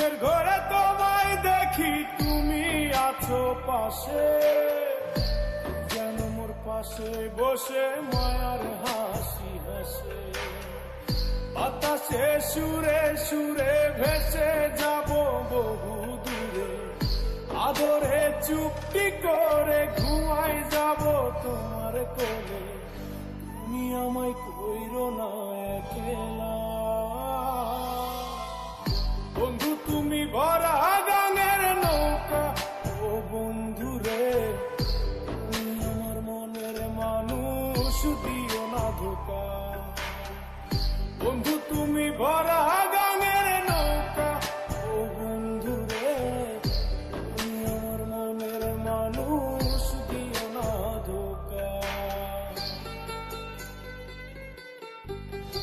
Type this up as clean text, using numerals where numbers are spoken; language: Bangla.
ঘুমের ঘরে তোমায় দেখি, তুমি আছো পাশে, যেন মোর পাশে বসে মায়ার হাসি হাসে। বাতাসে সুরে সুরে ভেসে যাব বহু দূরে, আদরে চুপটি করে ঘুমাই যাব তোমার কোলে। তুমি আমায় কইরো না একলা বন্ধু, তুমি ভরা গানের নৌকা। ও বন্ধু রে, তুমি আমার মনের মানুষ, দিও না ধোকা। বন্ধু তুমি ভরা